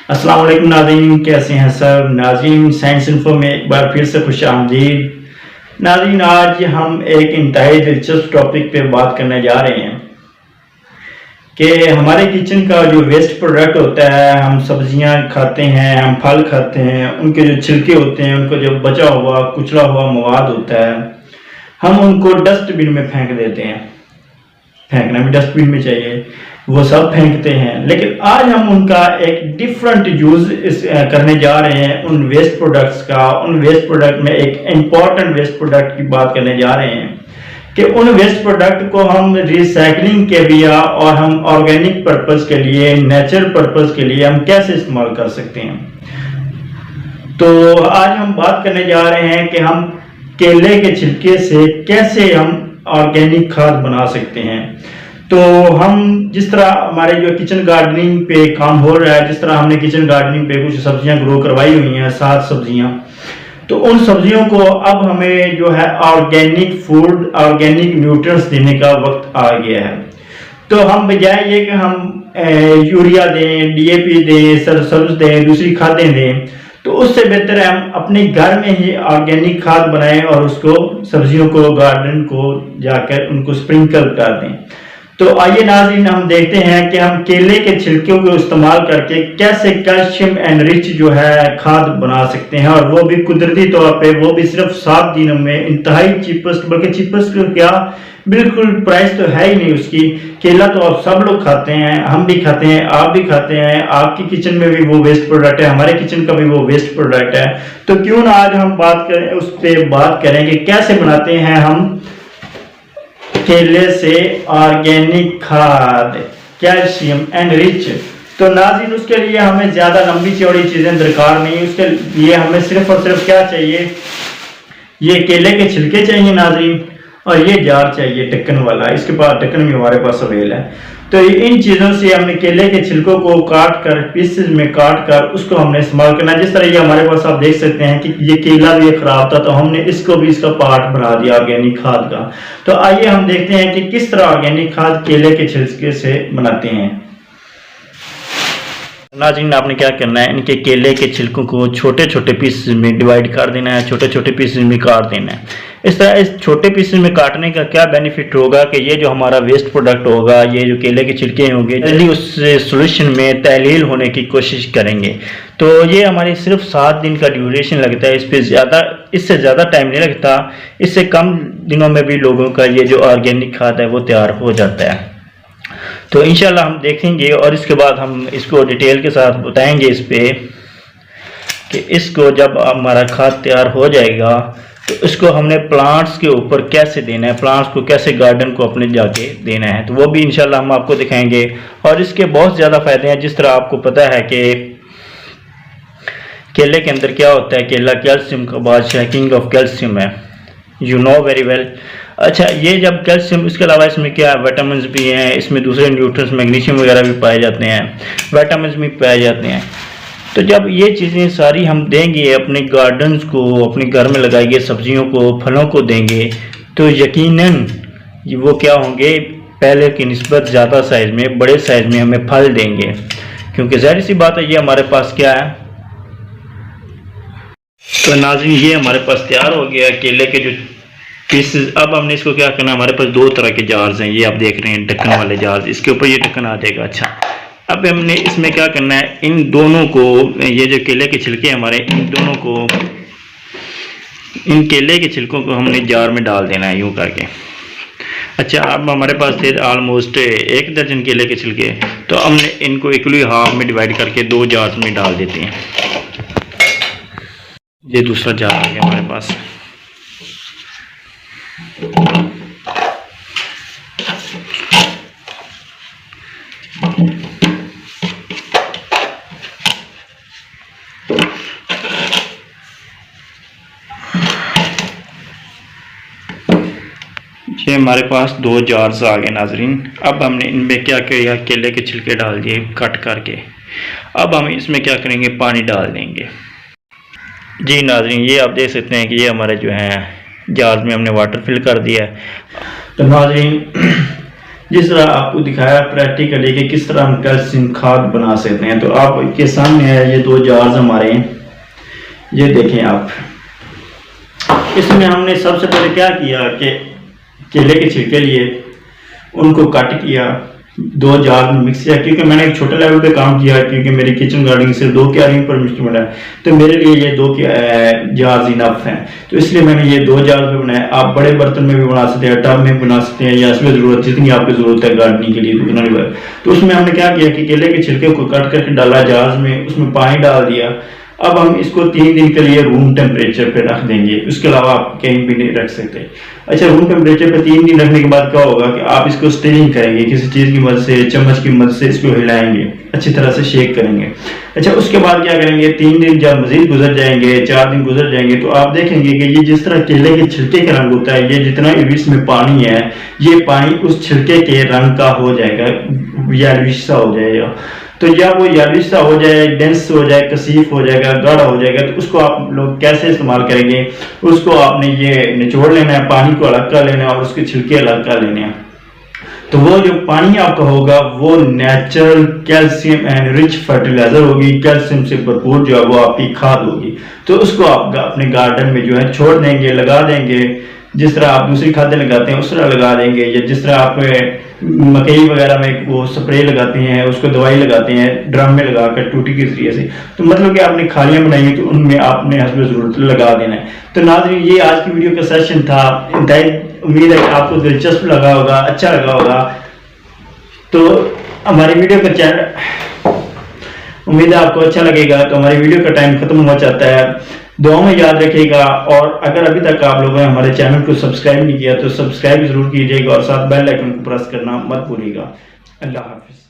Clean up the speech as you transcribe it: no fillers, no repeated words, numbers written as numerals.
अस्सलाम वालेकुम नाज़रीन, कैसे हैं सब नाज़रीन। साइंस इन्फो में एक बार फिर से खुश आमदीद। नाज़रीन, आज हम एक इंतहाई दिलचस्प टॉपिक पे बात करने जा रहे हैं कि हमारे किचन का जो वेस्ट प्रोडक्ट होता है, हम सब्जियां खाते हैं, हम फल खाते हैं, उनके जो छिलके होते हैं, उनको जो बचा हुआ कुचला हुआ मवाद होता है, हम उनको डस्टबिन में फेंक देते हैं। फेंकना भी डस्टबिन में चाहिए, वो सब फेंकते हैं। लेकिन आज हम उनका एक डिफरेंट यूज करने जा रहे हैं उन वेस्ट प्रोडक्ट्स का। उन वेस्ट प्रोडक्ट में एक इम्पॉर्टेंट वेस्ट प्रोडक्ट की बात करने जा रहे हैं कि उन वेस्ट प्रोडक्ट को हम रिसाइकलिंग के लिए और हम ऑर्गेनिक पर्पस के लिए, नेचुरल पर्पस के लिए हम कैसे इस्तेमाल कर सकते हैं। तो आज हम बात करने जा रहे हैं कि हम केले के छिलके से कैसे हम ऑर्गेनिक खाद बना सकते हैं। तो हम जिस तरह हमारे जो किचन गार्डनिंग पे काम हो रहा है, जिस तरह हमने किचन गार्डनिंग पे कुछ सब्जियां ग्रो करवाई हुई हैं, 7 सब्जियां, तो उन सब्जियों को अब हमें जो है ऑर्गेनिक फूड, ऑर्गेनिक न्यूट्रिएंट्स देने का वक्त आ गया है। तो हम बजाय ये कि हम यूरिया दें, डीएपी दें, सरसब्ज दें, दूसरी खादें दें, तो उससे बेहतर है हम अपने घर में ही ऑर्गेनिक खाद बनाएं और उसको सब्जियों को, गार्डन को जाकर उनको स्प्रिंकल कर दें। तो आइए नाज़रीन, हम देखते हैं कि हम केले के छिलकों को इस्तेमाल करके कैसे कैल्शियम एनरिच जो है खाद बना सकते हैं, और वो भी कुदरती तौर पे, वो भी सिर्फ 7 दिनों में। इंतहाई चीपेस्ट, बल्कि चीपेस्ट क्या, बिल्कुल प्राइस तो है ही नहीं उसकी। केला तो आप सब लोग खाते हैं, हम भी खाते हैं, आप भी खाते हैं, आपकी किचन में भी वो वेस्ट प्रोडक्ट है, हमारे किचन का भी वो वेस्ट प्रोडक्ट है। तो क्यों ना आज हम बात करें, उस पर बात करें कि कैसे बनाते हैं हम केले से ऑर्गेनिक खाद, कैल्शियम एनरिच। तो नाज़रीन, उसके लिए हमें ज्यादा लंबी चौड़ी चीजें दरकार नहीं। उसके लिए हमें सिर्फ और सिर्फ क्या चाहिए, ये केले के छिलके चाहिए नाज़रीन, और ये जार चाहिए ढक्कन वाला। इसके पास ढक्कन भी हमारे पास अवेल है। तो इन चीज़ों से हमने केले के छिलकों को काट कर, पीसेस में काट कर उसको हमने इस्तेमाल करना। जिस तरह ये हमारे पास आप देख सकते हैं कि ये केला भी खराब था, तो हमने इसको भी इसका पार्ट बना दिया ऑर्गेनिक खाद का। तो आइए हम देखते हैं कि किस तरह ऑर्गेनिक खाद केले के छिलके से बनाते हैं। नाज़रीन, आपने क्या करना है, इनके केले के छिलकों को छोटे छोटे पीसेस में डिवाइड कर देना है, छोटे छोटे पीसेस में काट देना है। इस तरह इस छोटे पीसेस में काटने का क्या बेनिफिट होगा कि ये जो हमारा वेस्ट प्रोडक्ट होगा, ये जो केले के छिलके होंगे, जल्दी उस सॉल्यूशन में तहलील होने की कोशिश करेंगे। तो ये हमारी सिर्फ 7 दिन का ड्यूरेशन लगता है, इस पर इससे ज़्यादा टाइम नहीं लगता। इससे कम दिनों में भी लोगों का ये जो ऑर्गेनिक खाद है वो तैयार हो जाता है। तो इंशाल्लाह हम देखेंगे और इसके बाद हम इसको डिटेल के साथ बताएंगे इस पे कि इसको जब हमारा खाद तैयार हो जाएगा तो इसको हमने प्लांट्स के ऊपर कैसे देना है, प्लांट्स को कैसे गार्डन को अपने जाके देना है, तो वो भी इंशाल्लाह हम आपको दिखाएंगे। और इसके बहुत ज़्यादा फ़ायदे हैं। जिस तरह आपको पता है कि केले के अंदर क्या होता है, केला कैल्शियम का बादशाह, किंग ऑफ कैल्शियम है, यू नो वेरी वेल। अच्छा, ये जब कैल्शियम, इसके अलावा इसमें क्या है, विटामिन भी हैं, इसमें दूसरे न्यूट्रिएंट्स, मैग्नीशियम वगैरह भी पाए जाते हैं, विटामिन भी पाए जाते हैं। तो जब ये चीज़ें सारी हम देंगे अपने गार्डन्स को, अपने घर में लगाएंगे, सब्जियों को, फलों को देंगे, तो यकीनन वो क्या होंगे, पहले की निस्बत ज़्यादा साइज़ में, बड़े साइज़ में हमें फल देंगे। क्योंकि ज़ाहिर सी बात है, ये हमारे पास क्या है। तो नाज़रीन, ये हमारे पास तैयार हो गया केले के जो पीसेस। अब हमने इसको क्या करना है, हमारे पास 2 तरह के जार्स हैं, ये आप देख रहे हैं ढक्कन वाले जार्स, इसके ऊपर ये ढक्कन आ जाएगा। अच्छा, अब हमने इसमें क्या करना है, इन दोनों को, ये जो केले के छिलके हमारे, इन दोनों को, इन केले के छिलकों को हमने जार में डाल देना है यूं करके। अच्छा, अब हमारे पास थे ऑलमोस्ट 1 दर्जन केले के छिलके, तो हमने इनको इक्वली हाफ में डिवाइड करके 2 जार्स में डाल देते हैं। ये दूसरा जार आ गया हमारे पास। ये हमारे पास 2 जार्स आ गए नाजरीन। अब हमने इनमें क्या किया, केले के छिलके डाल दिए कट करके। अब हम इसमें क्या करेंगे, पानी डाल देंगे। जी नाजरीन, ये आप देख सकते हैं कि ये हमारे जो है जार्स में हमने वाटर फिल कर दिया है। तो नाजरीन, जिस तरह आपको दिखाया प्रैक्टिकली कि किस तरह हम कैल्शियम खाद बना सकते हैं। तो आपके सामने है ये 2 जार्स हमारे, ये देखें आप। इसमें हमने सबसे पहले क्या किया कि केले के छिलके लिए उनको कट किया, 2 जार में मिक्स किया, क्योंकि मैंने एक छोटे लेवल पे काम किया, क्योंकि मेरी किचन गार्डनिंग सिर्फ 2 क्यारियों पर मुश्तमिल है, तो मेरे लिए ये 2 जार इनफ हैं। तो इसलिए मैंने ये 2 जार पे बनाया। आप बड़े बर्तन में भी बना सकते हैं, टब में बना सकते हैं, या इसमें जरूरत जितनी आपकी जरूरत है गार्डनिंग के लिए। तो उसमें हमने क्या किया कि केले के छिलके को कट करके डाला जार में, उसमें पानी डाल दिया। अब हम इसको 3 दिन के लिए रूम टेम्परेचर पे रख देंगे, उसके अलावा आप कहीं भी नहीं रख सकते। अच्छा, रूम टेम्परेचर पे 3 दिन रखने के बाद क्या होगा कि आप इसको स्टीरिंग करेंगे, किसी चीज की मदद से, चम्मच की मदद से इसको हिलाएंगे, अच्छी तरह से शेक करेंगे। अच्छा, उसके बाद क्या करेंगे, 3 दिन जब मजीद गुजर जाएंगे, 4 दिन गुजर जाएंगे, तो आप देखेंगे कि ये जिस तरह केले के छिलके का रंग होता है, ये जितना भी इसमें पानी है, ये पानी उस छिलके के रंग का हो जाएगा, येलोइश सा हो जाएगा। तो जब वो येलोइश सा हो जाए, डेंस हो जाए, कसीफ हो जाएगा, गाढ़ा हो जाएगा, तो उसको आप लोग कैसे इस्तेमाल करेंगे, उसको आपने ये निचोड़ लेना है, पानी को अलग कर लेना है और उसके छिलके अलग कर लेने हैं। तो वो जो पानी आपका होगा वो natural calcium and rich fertiliser होगी, कैल्शियम से भरपूर जो है वो आपकी खाद होगी। तो उसको आप अपने गार्डन में जो है छोड़ देंगे, लगा देंगे, जिस तरह आप दूसरी खादें लगाते हैं उस तरह लगा देंगे, या जिस तरह आप मकई वगैरह में वो स्प्रे लगाते हैं, उसको दवाई लगाते हैं ड्रम में लगाकर टूटी के जरिए से। तो मतलब कि आपने खालियां बनाई तो उनमें आपने हस्ब जरूरत लगा देना है। तो नाज़रीन, ये आज की वीडियो का सेशन था। उम्मीद है कि आपको दिलचस्प लगा होगा, अच्छा लगा होगा। तो हमारी वीडियो का चैनल, उम्मीद है आपको अच्छा लगेगा। तो हमारी वीडियो का टाइम खत्म हो जाता है, दुआ में याद रखिएगा। और अगर अभी तक आप लोगों ने हमारे चैनल को सब्सक्राइब नहीं किया तो सब्सक्राइब जरूर कीजिएगा और साथ बेल आइकन को प्रेस करना मत भूलिएगा। अल्लाह हाफिज।